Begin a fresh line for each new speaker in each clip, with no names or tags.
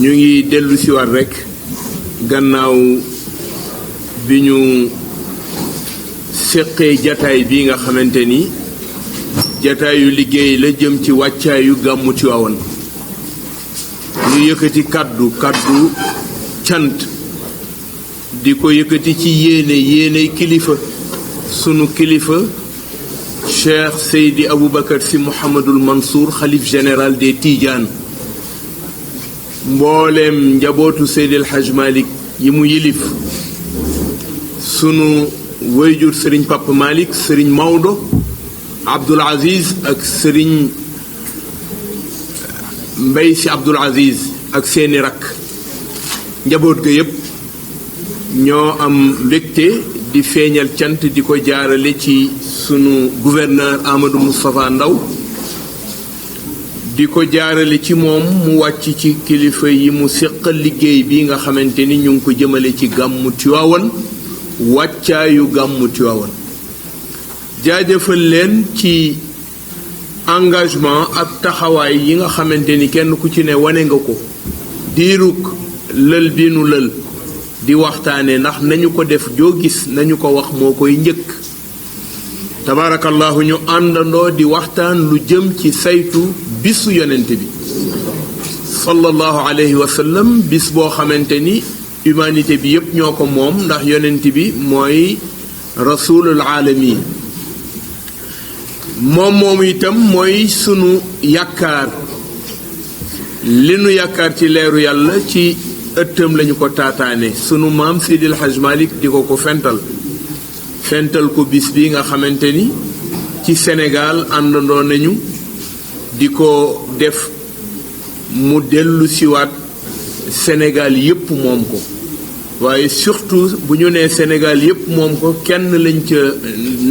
ñu ngi dellu si waat rek gannaaw bi ñu séqee jataay bi nga xamante ni jataayu liggéey la jëm ci wàccaayu gàmmu Tiwaawan ñu yëkkati kàddu cant di ko yëkkati ci yéene kilifa sunu kilifa Cheikh Seydi Aboubacar Sy Mouhamadul Mansour xalif général des Tidianes mbooleem njabootu Seydil Hadj Malick yi mu yilif sunu wayjur sëriñ Papa Malick sëriñ Maodo Abdoul Aziz ak sëriñ Mbay si Abdoul Aziz ak seeni rakk njaboot ga yépp ñoo am mbégte di feeñal cant di ko jaarale ci sunu gouverneur Amadou Moustapha Ndaw di ko jaarale ci moom mu wàcc ci kilifa yi mu séqal liggéey bi nga xamante ni ñu ngi ko jëmale ci gàmmu Tiwaawan wàccaayu gàmmu Tiwaawan jaajëfal leen ci engagement ak taxawaay yi nga xamante ni kenn ku ci ne wane nga ko diirug lël bi nu lël di waxtaane ndax nañu ko def joo gis nañu ko wax moo koy njëkk tabarakallahu ñu àndandoo di waxtaan lu jëm ci saytu bisu yonent bi sallallahu alayhi wa sallam bis boo xamante ni humanité bi yépp ñoo ko moom ndax yonent bi mooy rasulul alamin moom itam mooy sunu yaakaar li nu yaakaar ci leeru yàlla ci ëttam lañu ko taataane sunu maam Seydil Hadj Malick di ko fental ko bis bi nga xamante ni ci Sénégal àndandoo nañu di ko def mu dellu siwaat Sénégal yépp moom ko waaye surtout bu ñu nee Sénégal yépp moom ko kenn lañ ca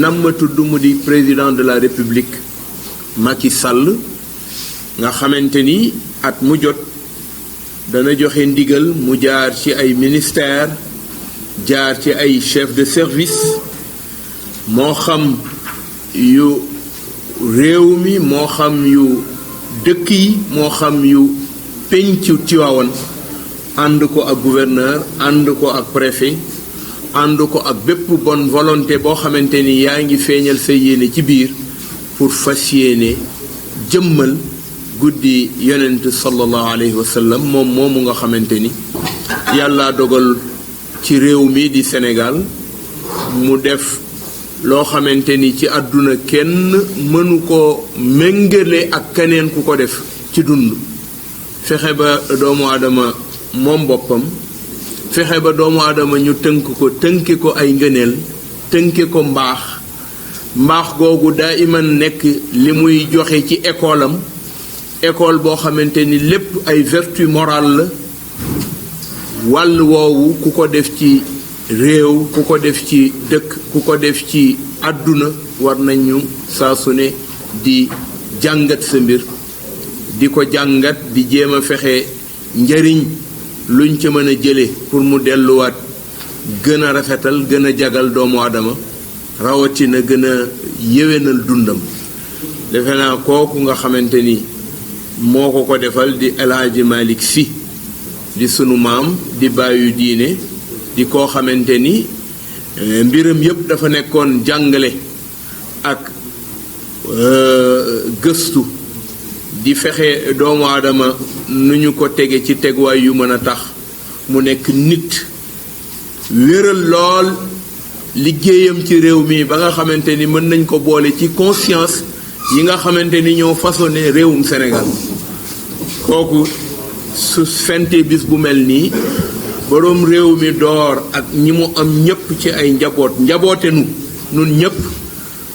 namm tudd mu di président de la République Macky Sall nga xamante ni at mu jot dana joxe ndigal mu jaar ci ay ministère jaar ci ay chef de service moo xam yu réew mi moo xam yu dëkk yi moo xam yu pencu Tiwaawan ànd ko ak gouverneur ànd ko ak préfet ànd ko ak bépp bonne volonté boo xamante ni yaa ngi feeñal sa yéene ci biir pour fas yéene jëmmal guddi yonent sallallahu alayhi wa sallam moom moomu nga xamante ni yàlla dogal ci réew mi di Sénégal mu def loo xamante ni ci àdduna kenn mënu ko méngale ak keneen ku ko def ci dund fexe ba doomu aadama moom boppam fexe ba doomu aadama ñu tënke ko ay ngëneel tënke ko mbaax googu daa iman nekk li muy joxe ci école boo xamante ni lépp ay vertu morale la wàll woowu ku ko def ci réew ku ko def ci dëkk ku ko def ci àdduna war nañu saa su ne di jàngat sa mbir di ko jàngat di jéem a fexe njariñ luñ ca mën a jële pour mu delluwaat gën a rafetal gën a jagal doomu aadama rawatina gën a yéwénal dundam defe naa kooku nga xamante ni moo ko defal di El Hadji Malick Sy di sunu maam di bàyyu diine di koo xamante ni mbiram yépp dafa nekkoon jàngale ak gëstu di fexe doomu aadama nu ñu ko tege ci tegwaay yu mën a tax mu nekk nit wéral lool liggéeyam ci réew mi ba nga xamante ni mën nañ ko boole ci conscience yi nga xamante ni ñoo façonné réewum Sénégal kooku su fente bis bu mel nii boroom réew mi door ak ñi mu am ñépp ci ay njaboote nun ñépp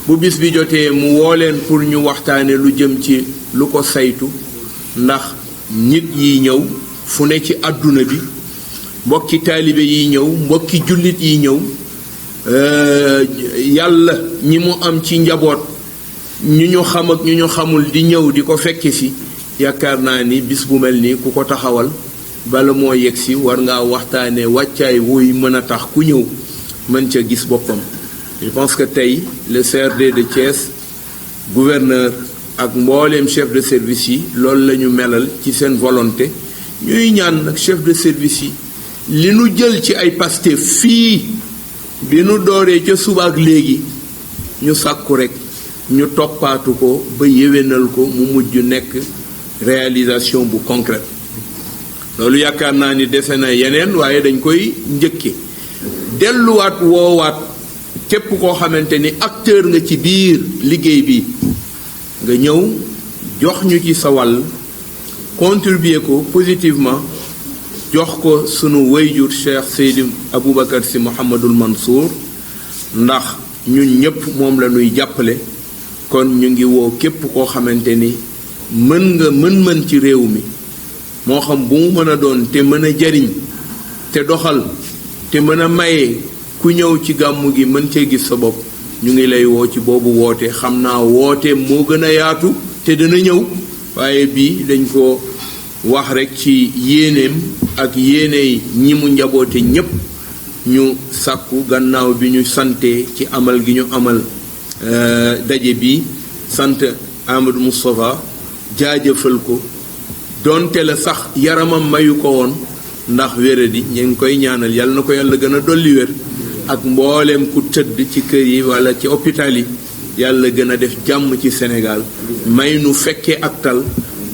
bu bis bi jotee mu woo leen pour ñu waxtaane lu jëm ci lu ko saytu ndax nit yi ñëw fu ne ci àdduna bi mbokki taalibe yi ñëw mbokki jullit yi ñëw yàlla ñi mu am ci njaboot ñu ñu xam ak ñu ñu xamul di ñëw di ko fekke si yaakaar naa ni bis bu mel nii ku ko taxawal bala moo yegg si war ngaa waxtaane wàccaay wuy mën a tax ku ñëw mën ca gis boppam. Je pense que tey le CRD de Thiès gouverneur ak mbooleem chef de service yi loolu la ñu melal ci seen volonté ñuy ñaan nag chef de service yi li nu jël ci ay Pastef fii bi nu dooree ca suba ak léegi ñu sàkku rek ñu toppaatu ko ba yéwénal ko mu mujj nekk réalisation bu concrète loolu yaakaar naa ni dese na yeneen waaye dañ koy njëkke delluwaat woowaat képp koo xamante ni acteur nga ci biir liggéey bi nga ñëw jox ñu ci sa wàll contribuer ko positivement jox ko sunu wayjur Cheikh Seydi Aboubacar Sy Mouhamadul Mansour ndax ñun ñëpp moom la ñuy jàppale kon ñu ngi woo képp koo xamante ni mën nga mën ci réew mi moo xam bu mu mën a doon te mën a jariñ te doxal te mën a maye ku ñëw ci gàmmu gi mën cee gis sa bopp ñu ngi lay woo ci boobu woote xam naa woote moo gën a yaatu te dana ñëw waaye bii dañ ko wax rekk ci yéeneem ak yéeney ñi mu njaboote ñépp ñu sàkku gannaaw bi ñu sante ci amal gi ñu amal daje bi sant Amadou Moustapha jaajëfal ko donte la sax yaramam mayu ko woon ndax wéradi ñu ngi koy ñaanal yàlla na ko yàlla gën a dolli wér ak mbooleem ku tëdd ci kër yi walla ci hôpital yi yàlla gën a def jàmm ci Sénégal may nu fekkee ak tal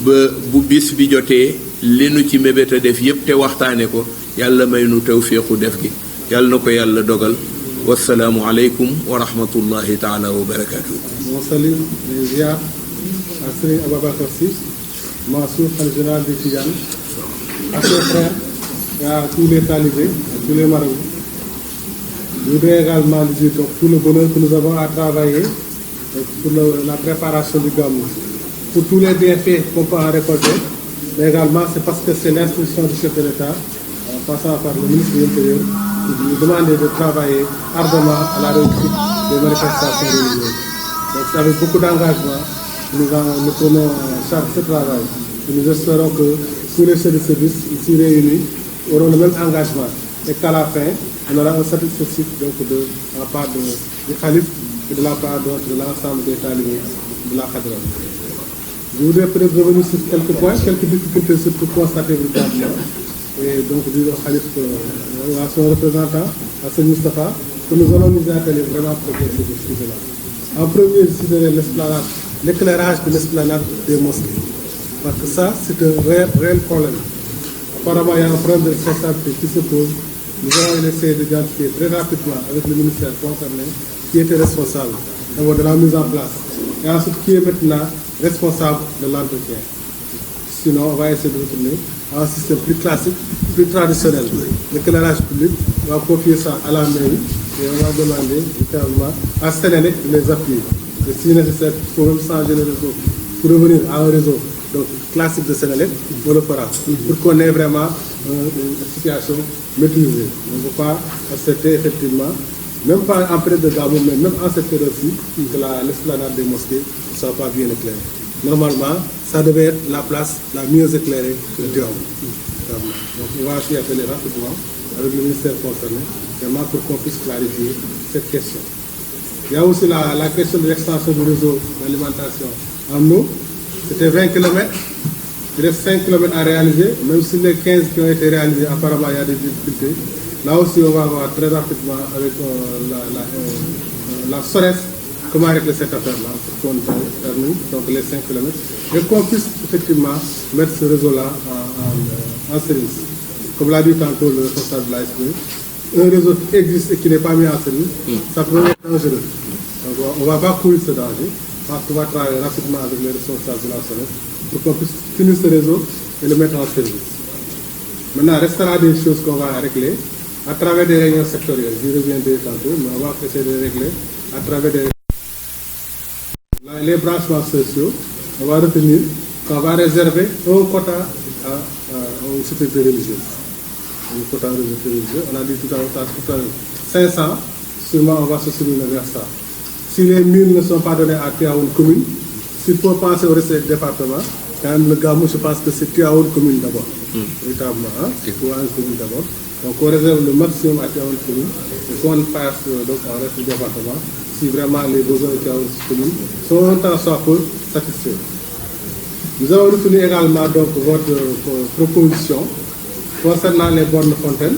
ba bu bis bi jotee li nu ci mébét a def yépp te waxtaane ko yàlla may nu tawféexu def gi yàlla na ko yàlla dogal wasalaamu aleykum wa rahmatullahi taala wa barakatuh.
On salue les ziar à Serigne Ababacar Sy Mansour, khalife général des Tidianes, à ses frères et à tous les talibés, à tous les marabouts. Je voudrais également lui dire donc tout le bonheur que nous avons à travailler pour la préparation du Gamou, pour tous les bienfaits qu'on peut en récolter, mais également c'est parce que c'est l'instruction du chef de l'État, passant par le ministre de l'Intérieur, qui nous demande de travailler ardemment à la réussite des manifestations religieuses. Donc c'est avec beaucoup d'engagement que nous prenons en charge ce travail. Et nous espérons que tous les chefs de service ici réunis auront le même engagement et qu'à la fin, on aura un satisfecit donc de la part du Khalif et de la part de l'ensemble des talibés de la Khadra. Je voudrais peut-être revenir sur quelques points, quelques difficultés surtout constatées véritablement. Et donc dire au Khalif, à son représentant, à ce Mustafa, que nous allons nous atteler vraiment pour ce sujet-là. En premier, c'est l'esplanade, l'éclairage de l'esplanade des mosquées. Parce que ça, c'est un réel problème. Apparemment, il y a un problème de responsabilité qui se pose. Nous allons essayer d'identifier très rapidement avec le ministère concerné qui était responsable de la mise en place. Et ensuite, qui est maintenant responsable de l'entretien. Sinon, on va essayer de retourner à un système plus classique, plus traditionnel. L'éclairage public, on va confier ça à la mairie et on va demander littéralement à Sénélec de les appuyer. Et si nécessaire, il faut même changer le réseau pour revenir à un réseau donc, classique de Sénélec, on le fera. Pour qu'on ait vraiment une situation maîtrisée. On ne peut pas accepter effectivement, même pas en période de Gamou, mais même en cette période-ci, que l'esplanade des mosquées ne soit pas bien éclairée. Normalement, ça devait être la place la mieux éclairée de Diom. Donc on va s'y appeler rapidement avec le ministère concerné, vraiment pour qu'on puisse clarifier cette question. Il y a aussi la question de l'extension du réseau d'alimentation en eau. C'était 20 km, il reste 5 km à réaliser, même si les 15 qui ont été réalisés, apparemment il y a des difficultés. Là aussi on va voir très rapidement avec la SORES comment régler cette affaire-là pour qu'on termine donc les 5 km et qu'on puisse effectivement mettre ce réseau-là en service. Comme l'a dit tantôt le responsable de l'ASP, un réseau qui existe et qui n'est pas mis en service, ça peut être dangereux. Donc on ne va pas courir ce danger, parce qu'on va travailler rapidement avec les responsables de la SORES pour qu'on puisse finir ce réseau et le mettre en service. Maintenant, restera des choses qu'on va régler à travers des réunions sectorielles. J'y reviendrai tantôt, mais on va essayer de régler à travers des les branchements sociaux. On va retenir qu'on va réserver un quota aux sociétés religieuses. Un quota religieux. On a dit tout à l'heure 500, sûrement on va se souvenir vers ça. Si les 1000 ne sont pas donnés à Tiaoun commune, s'il faut penser au reste du département, quand même le Gamou, je pense que c'est Tiaoun commune d'abord. Véritablement, Tiaoun commune d'abord. Donc on réserve le maximum à Tiaoun commune et qu'on passe donc au reste du département si vraiment les besoins de Tiaoun commune sont un temps soit peu satisfaits. Nous avons retenu également donc votre proposition concernant les bornes fontaines.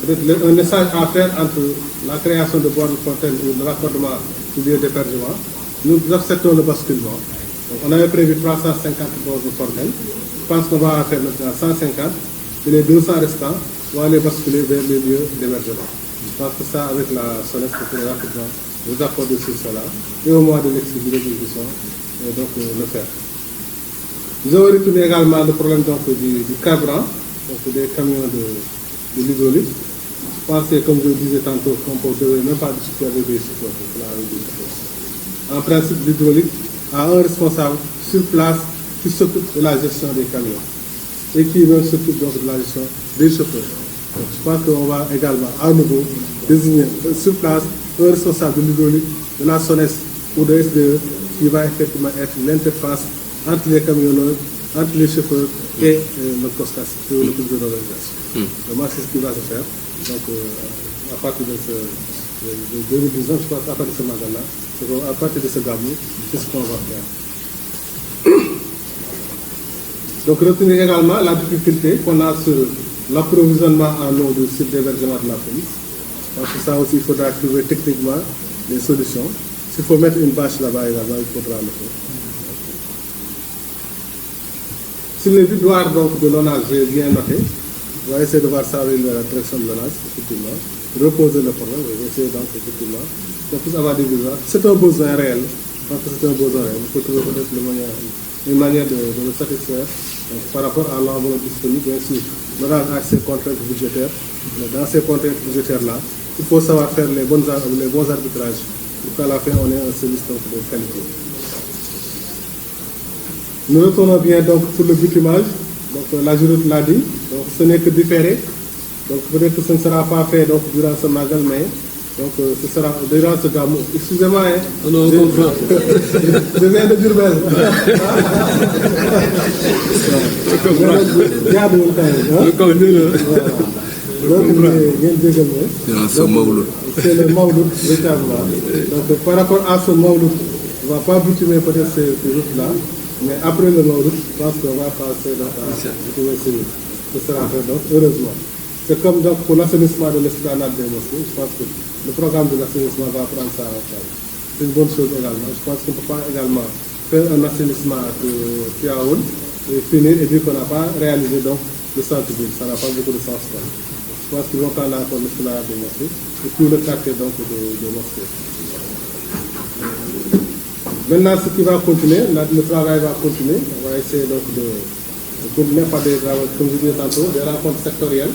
Peut-être un message à faire entre la création de bornes fontaines ou de raccordement du lieu d'hébergement. Nous acceptons le basculement. Donc, on avait prévu 350 bornes fontaines. Je pense qu'on va en faire maintenant 150. Et les 200 restants vont aller basculer vers les lieux d'hébergement. Je pense que ça, avec la SONES, on pourrait rapidement vous accorder sur cela. Et au mois de l'exécution, donc le faire. Nous avons retenu également le problème donc, du carburant, donc des camions de l'hydraulique. Je pensais, comme je le disais tantôt, qu'on ne devait même pas discuter avec des chauffeurs. En principe, l'hydraulique a un responsable sur place qui s'occupe de la gestion des camions et qui même s'occupe donc de la gestion des chauffeurs. Donc, je pense qu'on va également à nouveau désigner sur place un responsable de l'hydraulique, de la SONES ou de SDE qui va effectivement être l'interface entre les camionneurs, entre les chauffeurs et le COSCAS, le comité d'organisation. Donc, c'est ce qui va se faire. Donc, à partir de 2019, je pense, à partir de ce magasin-là, à partir de ce gamou, c'est ce qu'on va faire. Donc, retenir également la difficulté qu'on a sur l'approvisionnement en eau du site d'hébergement de la police. Parce que ça aussi, il faudra trouver techniquement des solutions. S'il faut mettre une bâche là-bas également, il faudra le faire. Sur les vidoirs donc, de l'ONAS, j'ai bien noté. On va essayer de voir ça avec la direction de l'ONAS, effectivement. Reposer le problème, on va essayer donc, effectivement, qu'on puisse avoir des vidoirs. C'est un besoin réel. Je pense que c'est un besoin réel. Il faut trouver peut-être une manière de le satisfaire. Donc, par rapport à l'enveloppe disponible, bien sûr, l'ONAS a ses contraintes budgétaires. Mais dans ces contraintes budgétaires-là, il faut savoir faire les bons arbitrages pour qu'à la fin, on ait un service donc, de qualité. Nous retournons bien donc pour le bitumage. Donc la juriste l'a dit, donc ce n'est que différé. Donc peut-être que ce ne sera pas fait donc, durant ce magasin, mais donc, ce sera durant ce gamou. Excusez-moi, hein, je viens de Diourbel. C'est le Mawlud véritablement. Donc par rapport à ce Mawlud, on ne va pas bitumer peut-être ces routes-là. Mais après le Mawlud, je pense qu'on va passer dans la ce sera fait donc, heureusement. C'est comme donc pour l'assainissement de l'esplanade des mosquées, je pense que le programme de l'assainissement va prendre ça en charge. C'est une bonne chose également. Je pense qu'on ne peut pas également faire un assainissement qui a honte et finir et dire qu'on n'a pas réalisé donc le centre-ville. Ça n'a pas beaucoup de sens. Je pense qu'ils vont prendre encore l'esplanade des mosquées et tout le quartier donc de mosquées. Maintenant, ce qui va continuer, le travail va continuer. On va essayer donc de continuer par des travaux, comme je disais tantôt, des rencontres sectorielles,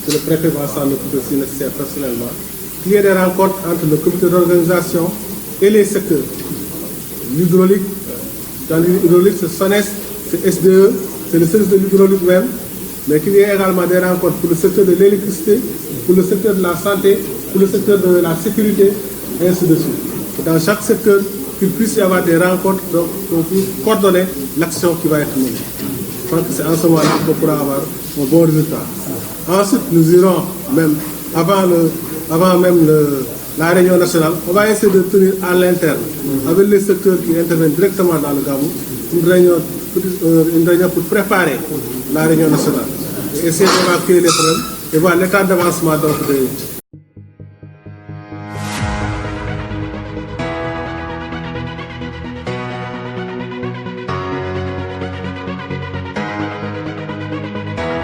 que le préfet va s'en occuper si nécessaire personnellement. Il y a des rencontres entre le comité d'organisation et les secteurs. L'hydraulique, dans l'hydraulique, c'est SONES, c'est SDE, c'est le service de l'hydraulique même, mais qu'il y ait également des rencontres pour le secteur de l'électricité, pour le secteur de la santé, pour le secteur de la sécurité, et ainsi de suite. Dans chaque secteur, qu'il puisse y avoir des rencontres pour coordonner l'action qui va être menée. Je pense que c'est en ce moment-là qu'on pourra avoir un bon résultat. Ensuite, nous irons même, avant même la réunion nationale, on va essayer de tenir à l'interne, avec les secteurs qui interviennent directement dans le gamou, une réunion pour préparer la réunion nationale. Et essayer d'évacuer les problèmes et voir l'état d'avancement